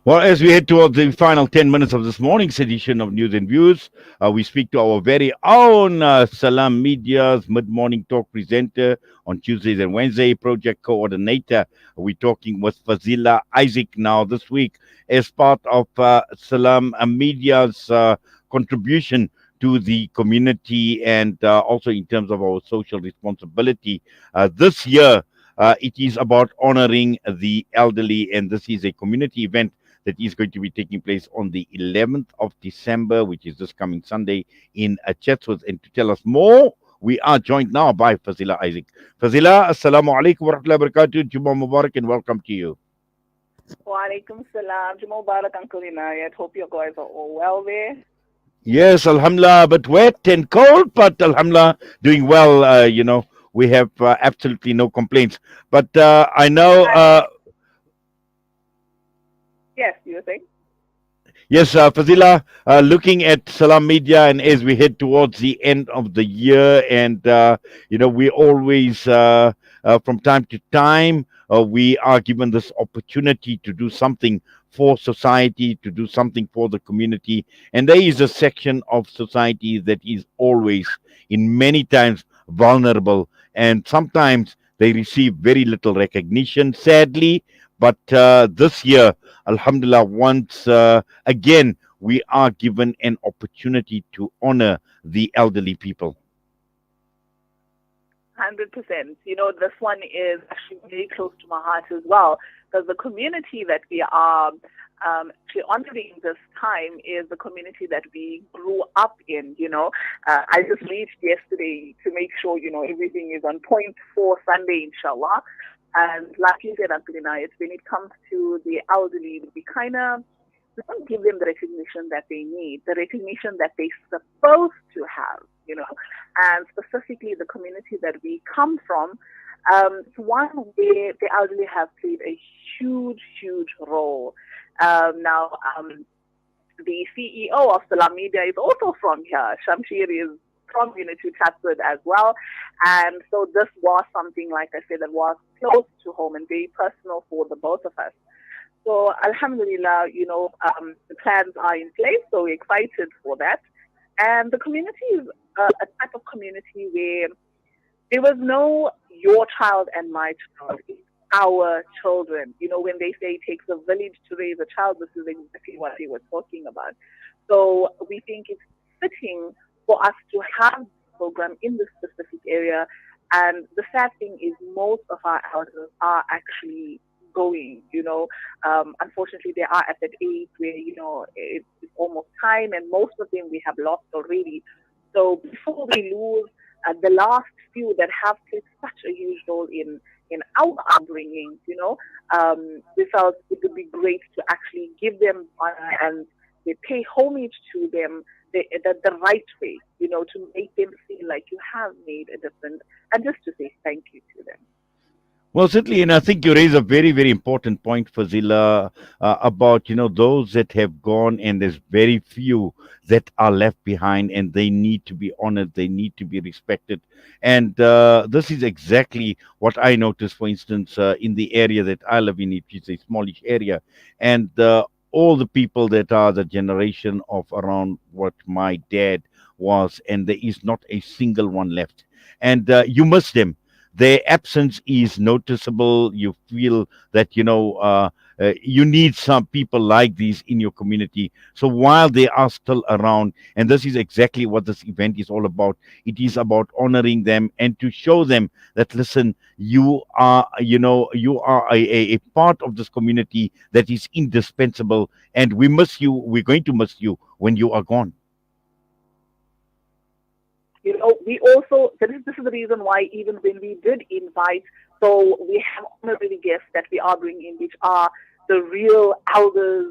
Well, as we head towards the final 10 minutes of this morning's edition of News and Views, we speak to our very own Salam Media's mid morning talk presenter on Tuesdays and Wednesday, project coordinator. We're talking with Fazila Isaac now this week as part of Salam Media's contribution to the community and also in terms of our social responsibility. This year, it is about honoring the elderly, and this is a community event that is going to be taking place on the 11th of December, which is this coming Sunday in Chatsworth. And to tell us more, we are joined now by Fazila Isaac. Fazila, Assalamu alaikum wa rahmatullahi wa barakatuh. Jummah Mubarak and welcome to you. Wa alaikum salam. Jummah Mubarak, Uncle Inayat. Hope you guys are all well there. Yes, Alhamdulillah, but wet and cold, but Alhamdulillah, doing well. We have absolutely no complaints. But I know. Yes, you were saying? Yes, Fazila, looking at Salam Media, and as we head towards the end of the year, and we always, from time to time, we are given this opportunity to do something for society, to do something for the community, and there is a section of society that is always, in many times, vulnerable, and sometimes they receive very little recognition, sadly. But this year, Alhamdulillah, once again, we are given an opportunity to honor the elderly people. 100%. This one is actually very close to my heart as well, because the community that we are actually honoring this time is the community that we grew up in. I just reached yesterday to make sure, everything is on point for Sunday, inshallah. And like you said, Uncle Inayat, when it comes to the elderly, we don't give them the recognition that they need, the recognition that they're supposed to have, and specifically the community that we come from. It's one where the elderly have played a huge, huge role. Now, the CEO of Salaamedia is also from here. Shamshir is from Unity Chatsworth as well. And so this was something, like I said, that was close to home and very personal for the both of us. So Alhamdulillah, the plans are in place, so we're excited for that. And the community is a type of community where there was no your child and my child. It's our children. When they say it takes a village to raise a child, this is exactly what they were talking about. So we think it's fitting for us to have this program in this specific area. And the sad thing is most of our elders are actually going, unfortunately they are at that age where, it's almost time, and most of them we have lost already. So before we lose the last few that have played such a huge role in our upbringing, we felt it would be great to actually give them honor and they pay homage to them the right way, to make them feel like you have made a difference, and just to say thank you to them. Well, certainly, and I think you raise a very, very important point, Fazila, about those that have gone, and there's very few that are left behind, and they need to be honored, they need to be respected, and this is exactly what I noticed, for instance, in the area that I live in. It is a smallish area, and all the people that are the generation of around what my dad was, and there is not a single one left, and you miss them. Their absence is noticeable. You feel that you need some people like these in your community. So while they are still around, and this is exactly what this event is all about, it is about honoring them and to show them that, listen, you are a part of this community that is indispensable, and we miss you. We're going to miss you when you are gone. We also, this is the reason why even when we did invite, so we have honorary guests that we are bringing, which are the real elders,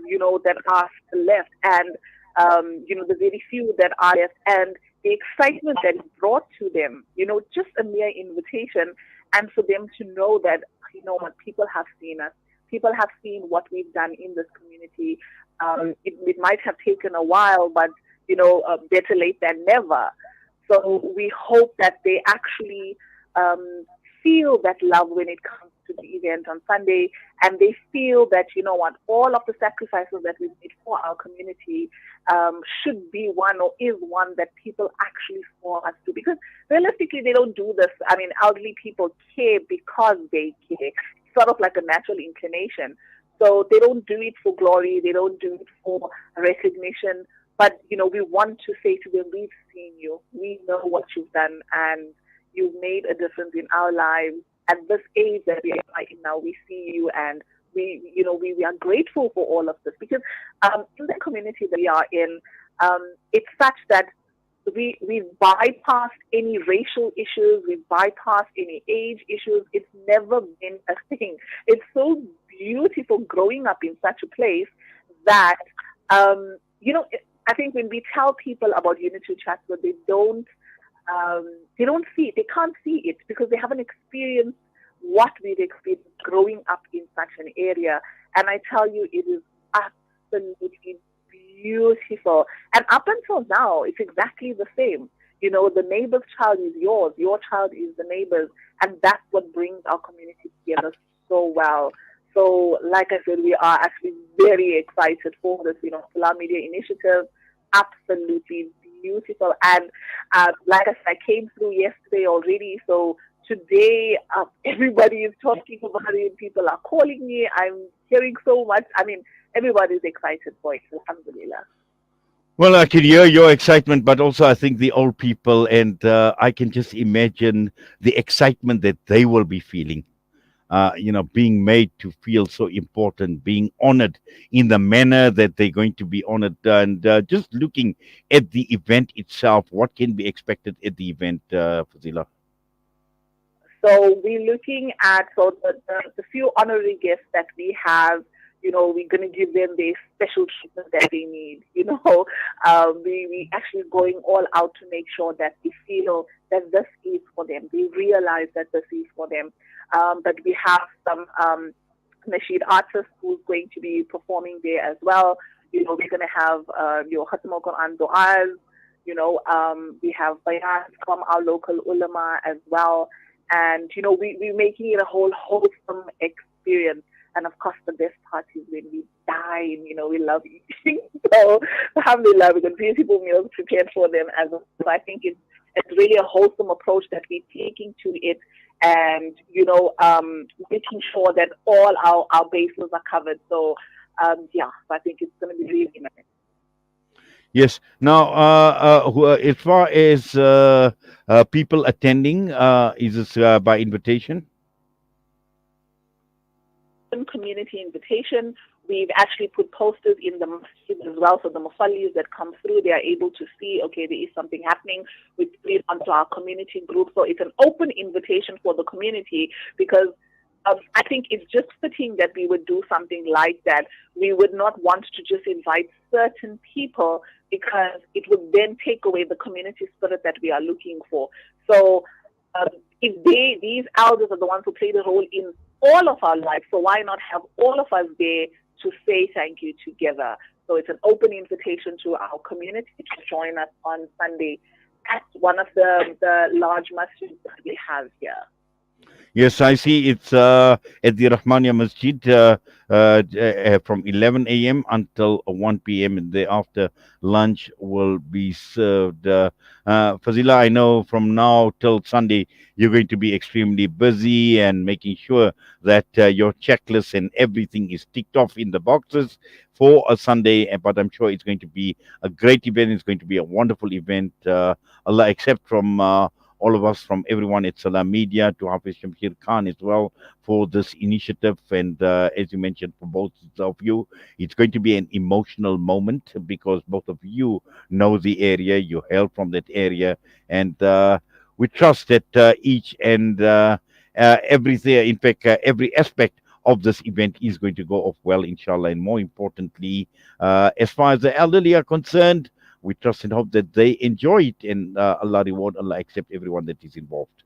that are still left, and, the very few that are left, and the excitement that is brought to them, just a mere invitation, and for them to know that, what people have seen us, people have seen what we've done in this community. It might have taken a while, but, better late than never. So we hope that they actually feel that love when it comes to to the event on Sunday, and they feel that, you know what, all of the sacrifices that we've made for our community should be one, or is one, that people actually saw us do. Because realistically, they don't do this. I mean, elderly people care because they care. It's sort of like a natural inclination. So they don't do it for glory. They don't do it for recognition. But, you know, we want to say to them, we've seen you. We know what you've done, and you've made a difference in our lives. At this age that we are in now, we see you, and we are grateful for all of this. Because in the community that we are in, it's such that we've bypassed any racial issues, we've bypassed any age issues. It's never been a thing. It's so beautiful growing up in such a place that, you know, I think when we tell people about Unity Chatsworth, they don't see it. They can't see it because they haven't experienced what we've experienced growing up in such an area. And I tell you, it is absolutely beautiful. And up until now, it's exactly the same. You know, the neighbor's child is yours. Your child is the neighbor's. And that's what brings our community together so well. So, like I said, we are actually very excited for this, you know, Salaamedia initiative. Absolutely beautiful. And like I said, I came through yesterday already. So today, everybody is talking about it. People are calling me. I'm hearing so much. I mean, everybody's excited for it. Alhamdulillah. Well, I can hear your excitement, but also I think the old people, and I can just imagine the excitement that they will be feeling. Being made to feel so important, being honored in the manner that they're going to be honored, and just looking at the event itself, what can be expected at the event, Fazila? So we're looking at the few honorary guests that we have. You know, we're going to give them the special treatment that they need. You know, we actually going all out to make sure that they feel that this is for them. They realize that this is for them. But we have some Nasheed artists who's going to be performing there as well. You know, we're going to have your Khatam al-Quran du'as. You know, we have bayans from our local ulama as well. And, you know, we're making it a whole wholesome experience. And of course, the best part is when we dine, you know, we love eating. So, alhamdulillah, we've got beautiful meals prepared for them as well. So I think it's really a wholesome approach that we're taking to it, and, you know, making sure that all our bases are covered. So, so I think it's going to be really nice. Yes. Now, as far as people attending, is this by invitation? Community invitation. We've actually put posters in the masjid as well, so the musallis that come through, they are able to see, okay, there is something happening. We put it onto our community group, so it's an open invitation for the community, because I think it's just fitting that we would do something like that. We would not want to just invite certain people, because it would then take away the community spirit that we are looking for. So if these elders are the ones who play the role in all of our lives, so why not have all of us there to say thank you together? So it's an open invitation to our community to join us on Sunday at one of the large masjids that we have here. Yes, I see it's at the Rahmania Masjid from 11 a.m. until 1 p.m. and thereafter lunch will be served. Fazila, I know from now till Sunday you're going to be extremely busy and making sure that your checklist and everything is ticked off in the boxes for a Sunday. But I'm sure it's going to be a great event. It's going to be a wonderful event. Allah accept from all of us, from everyone at Salaamedia to Hafiz Shamshir Khan as well, for this initiative. And as you mentioned, for both of you, it's going to be an emotional moment because both of you know the area, you hail from that area, and we trust that each and everything, in fact, every aspect of this event is going to go off well, inshallah. And more importantly, as far as the elderly are concerned, we trust and hope that they enjoy it, and Allah reward, Allah accept everyone that is involved.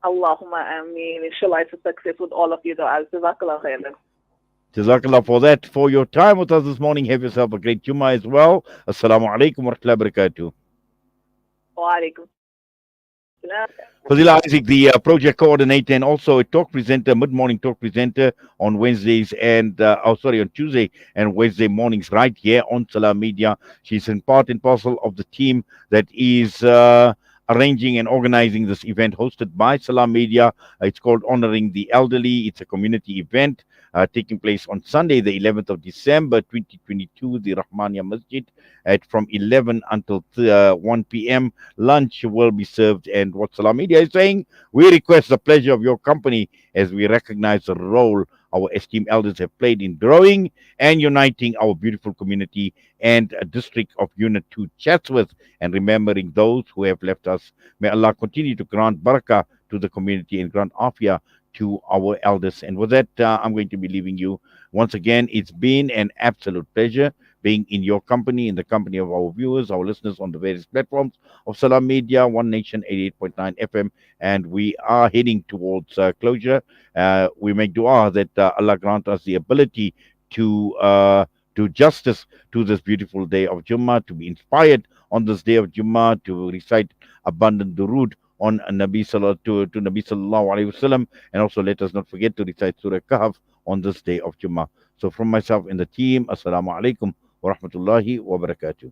Allahumma ameen. Inshallah, it's a success with all of you. Jazakallah khairan. Jazakallah for that, for your time with us this morning. Have yourself a great Jummah as well. Assalamu alaikum wa rahmatullahi wa barakatuh. Wa alaikum salam. Fazila Isaac, the project coordinator and also a talk presenter, mid-morning talk presenter on Wednesdays and, on Tuesday and Wednesday mornings right here on Salaamedia. She's in part and parcel of the team that is arranging and organizing this event hosted by Salaamedia. It's called Honoring the Elderly. It's a community event taking place on Sunday, the 11th of December, 2022, the Rahmania Masjid at from 11 until 1 p.m. Lunch will be served, and what Salam Media is saying, we request the pleasure of your company as we recognize the role our esteemed elders have played in growing and uniting our beautiful community and district of Unit 2 Chatsworth, and remembering those who have left us. May Allah continue to grant barakah to the community and grant afia to our elders. And with that, I'm going to be leaving you. Once again, it's been an absolute pleasure being in your company, in the company of our viewers, our listeners on the various platforms of Salam Media, One Nation 88.9 FM, and we are heading towards closure. We make dua that Allah grant us the ability to do justice to this beautiful day of Jummah, to be inspired on this day of Jummah, to recite abundant durood on to Nabi Sallallahu Alaihi Wasallam, and also let us not forget to recite Surah Kahf on this day of Jummah. So from myself and the team, Assalamu alaikum wa rahmatullahi wa barakatuh.